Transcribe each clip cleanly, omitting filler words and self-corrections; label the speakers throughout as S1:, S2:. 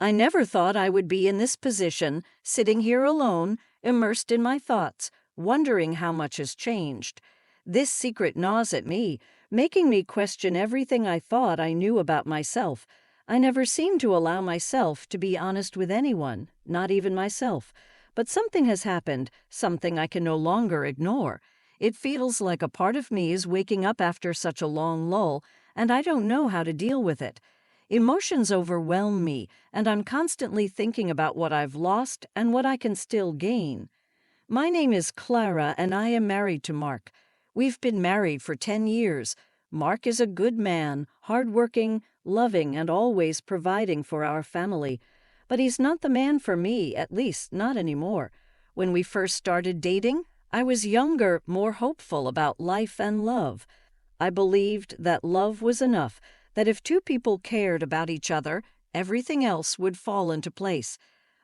S1: I never thought I would be in this position, sitting here alone, immersed in my thoughts, wondering how much has changed. This secret gnaws at me, making me question everything I thought I knew about myself. I never seemed to allow myself to be honest with anyone, not even myself. But something has happened, something I can no longer ignore. It feels like a part of me is waking up after such a long lull, and I don't know how to deal with it. Emotions overwhelm me, and I'm constantly thinking about what I've lost and what I can still gain. My name is Clara, and I am married to Mark. We've been married for 10 years. Mark is a good man, hardworking, loving, and always providing for our family. But he's not the man for me, at least not anymore. When we first started dating, I was younger, more hopeful about life and love. I believed that love was enough, that if two people cared about each other, everything else would fall into place.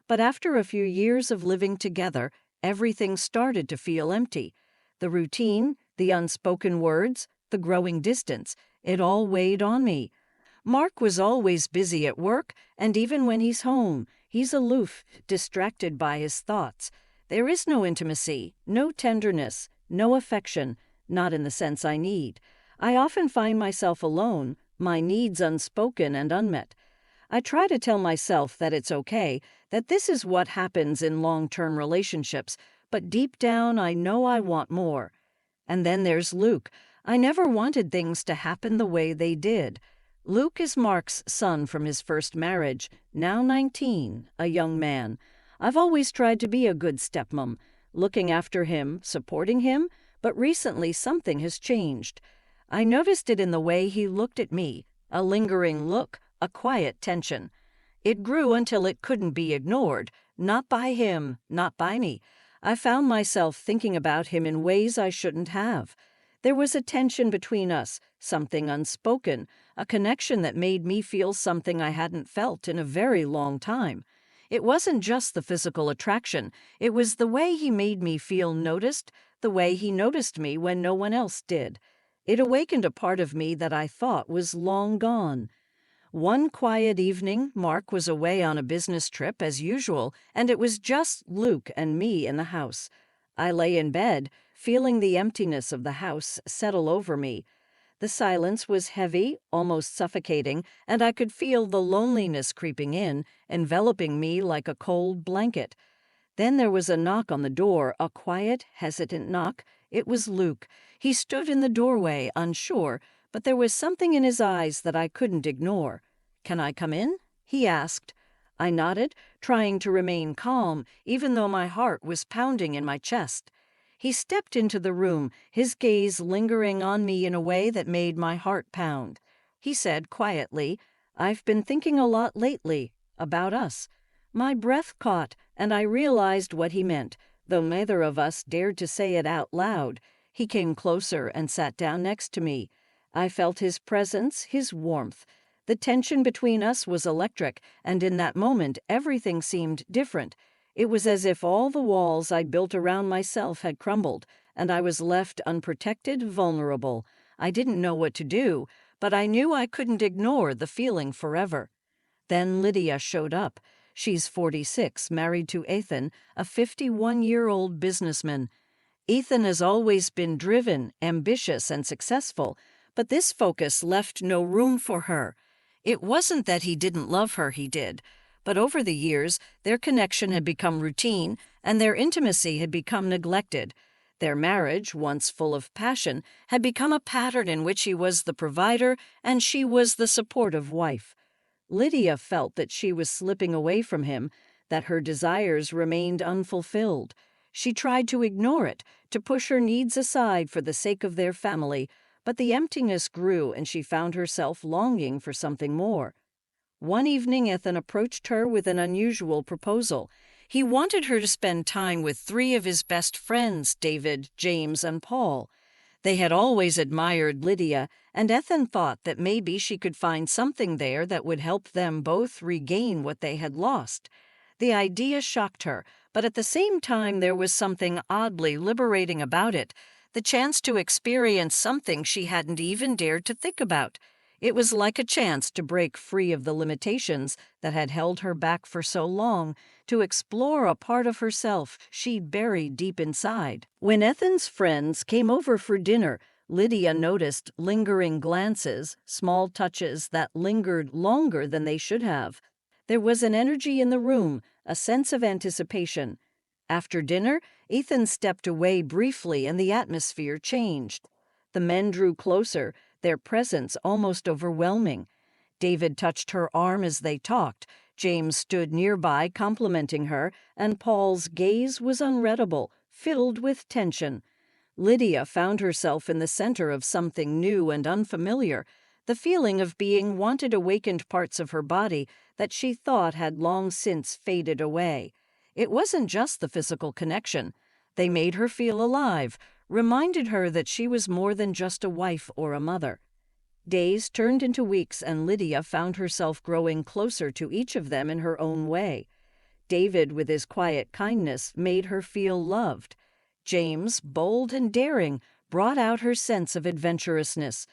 S1: But after a few years of living together, everything started to feel empty. The routine, the unspoken words, the growing distance, it all weighed on me. Mark was always busy at work, and even when he's home, he's aloof, distracted by his thoughts. There is no intimacy, no tenderness, no affection, not in the sense I need. I often find myself alone, my needs unspoken and unmet. I try to tell myself that it's okay, that this is what happens in long-term relationships, but deep down I know I want more. And then there's Luke. I never wanted things to happen the way they did. Luke is Mark's son from his first marriage, now 19, a young man. I've always tried to be a good stepmom, looking after him, supporting him, but recently something has changed. I noticed it in the way he looked at me, a lingering look, a quiet tension. It grew until it couldn't be ignored, not by him, not by me. I found myself thinking about him in ways I shouldn't have. There was a tension between us, something unspoken, a connection that made me feel something I hadn't felt in a very long time. It wasn't just the physical attraction, it was the way he made me feel noticed, the way he noticed me when no one else did. It awakened a part of me that I thought was long gone. One quiet evening, Mark was away on a business trip as usual, and it was just Luke and me in the house. I lay in bed, feeling the emptiness of the house settle over me. The silence was heavy, almost suffocating, and I could feel the loneliness creeping in, enveloping me like a cold blanket. Then there was a knock on the door, a quiet, hesitant knock. It was Luke. He stood in the doorway, unsure, but there was something in his eyes that I couldn't ignore. "Can I come in?" he asked. I nodded, trying to remain calm, even though my heart was pounding in my chest. He stepped into the room, his gaze lingering on me in a way that made my heart pound. He said quietly, "I've been thinking a lot lately, about us." My breath caught, and I realized what he meant, though neither of us dared to say it out loud. He came closer and sat down next to me. I felt his presence, his warmth. The tension between us was electric, and in that moment everything seemed different. It was as if all the walls I'd built around myself had crumbled, and I was left unprotected, vulnerable. I didn't know what to do, but I knew I couldn't ignore the feeling forever. Then Lydia showed up. She's 46, married to Ethan, a 51-year-old businessman. Ethan has always been driven, ambitious, and successful, but this focus left no room for her. It wasn't that he didn't love her, he did. But over the years, their connection had become routine, and their intimacy had become neglected. Their marriage, once full of passion, had become a pattern in which he was the provider and she was the supportive wife. Lydia felt that she was slipping away from him, that her desires remained unfulfilled. She tried to ignore it, to push her needs aside for the sake of their family, but the emptiness grew and she found herself longing for something more. One evening, Ethan approached her with an unusual proposal. He wanted her to spend time with 3 of his best friends, David, James, and Paul. They had always admired Lydia, and Ethan thought that maybe she could find something there that would help them both regain what they had lost. The idea shocked her, but at the same time there was something oddly liberating about it, the chance to experience something she hadn't even dared to think about. It was like a chance to break free of the limitations that had held her back for so long, to explore a part of herself she'd buried deep inside. When Ethan's friends came over for dinner, Lydia noticed lingering glances, small touches that lingered longer than they should have. There was an energy in the room, a sense of anticipation. After dinner, Ethan stepped away briefly and the atmosphere changed. The men drew closer, their presence almost overwhelming. David touched her arm as they talked. James stood nearby, complimenting her, and Paul's gaze was unreadable, filled with tension. Lydia found herself in the center of something new and unfamiliar. The feeling of being wanted awakened parts of her body that she thought had long since faded away. It wasn't just the physical connection. They made her feel alive, reminded her that she was more than just a wife or a mother. Days turned into weeks, and Lydia found herself growing closer to each of them in her own way. David, with his quiet kindness, made her feel loved. James, bold and daring, brought out her sense of adventurousness.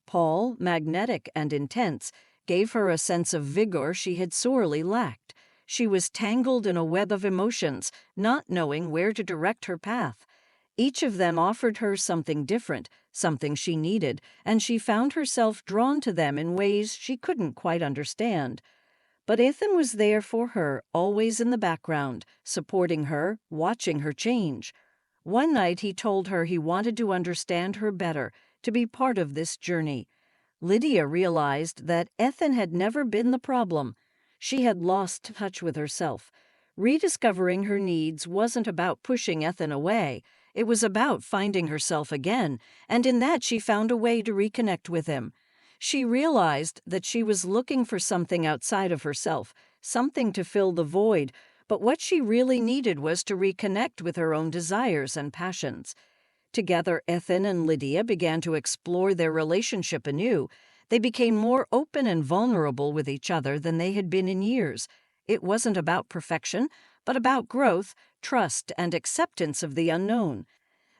S1: Paul, magnetic and intense, gave her a sense of vigor she had sorely lacked. She was tangled in a web of emotions, not knowing where to direct her path. Each of them offered her something different, something she needed, and she found herself drawn to them in ways she couldn't quite understand. But Ethan was there for her, always in the background, supporting her, watching her change. One night he told her he wanted to understand her better, to be part of this journey. Lydia realized that Ethan had never been the problem. She had lost touch with herself. Rediscovering her needs wasn't about pushing Ethan away. It was about finding herself again, and in that she found a way to reconnect with him. She realized that she was looking for something outside of herself, something to fill the void, but what she really needed was to reconnect with her own desires and passions. Together, Ethan and Lydia began to explore their relationship anew. They became more open and vulnerable with each other than they had been in years. It wasn't about perfection, but about growth, trust, and acceptance of the unknown.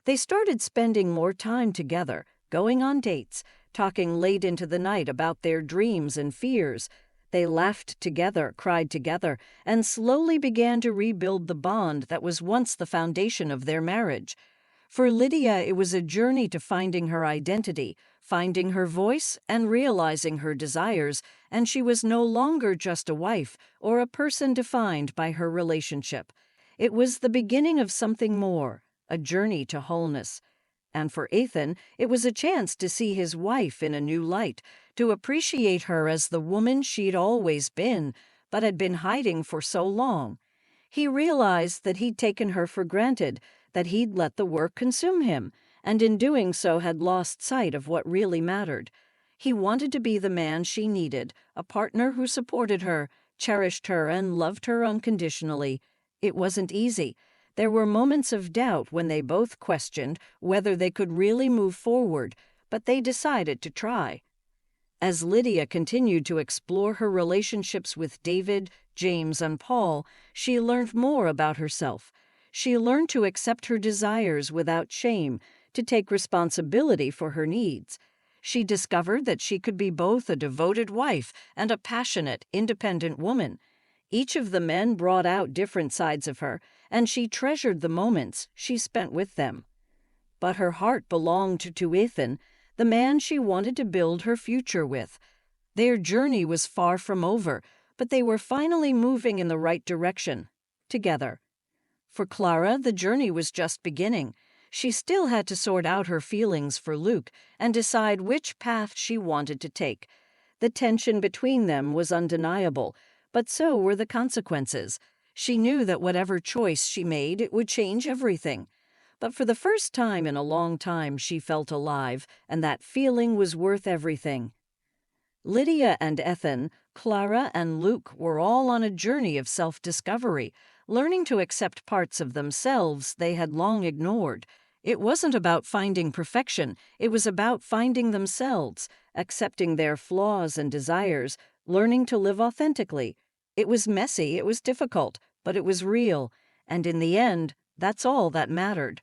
S1: They started spending more time together, going on dates, talking late into the night about their dreams and fears. They laughed together, cried together, and slowly began to rebuild the bond that was once the foundation of their marriage. For Lydia, it was a journey to finding her identity, finding her voice, and realizing her desires, and she was no longer just a wife or a person defined by her relationship. It was the beginning of something more, a journey to wholeness. And for Ethan, it was a chance to see his wife in a new light, to appreciate her as the woman she'd always been, but had been hiding for so long. He realized that he'd taken her for granted, that he'd let the work consume him, and in doing so had lost sight of what really mattered. He wanted to be the man she needed, a partner who supported her, cherished her, and loved her unconditionally. It wasn't easy. There were moments of doubt when they both questioned whether they could really move forward, but they decided to try. As Lydia continued to explore her relationships with David, James, and Paul, she learned more about herself. She learned to accept her desires without shame, to take responsibility for her needs. She discovered that she could be both a devoted wife and a passionate, independent woman. Each of the men brought out different sides of her, and she treasured the moments she spent with them. But her heart belonged to Ethan, the man she wanted to build her future with. Their journey was far from over, but they were finally moving in the right direction, together. For Clara, the journey was just beginning. She still had to sort out her feelings for Luke and decide which path she wanted to take. The tension between them was undeniable, but so were the consequences. She knew that whatever choice she made, it would change everything. But for the first time in a long time, she felt alive, and that feeling was worth everything. Lydia and Ethan, Clara and Luke were all on a journey of self-discovery, learning to accept parts of themselves they had long ignored. It wasn't about finding perfection, it was about finding themselves, accepting their flaws and desires, learning to live authentically. It was messy, it was difficult, but it was real, and in the end, that's all that mattered.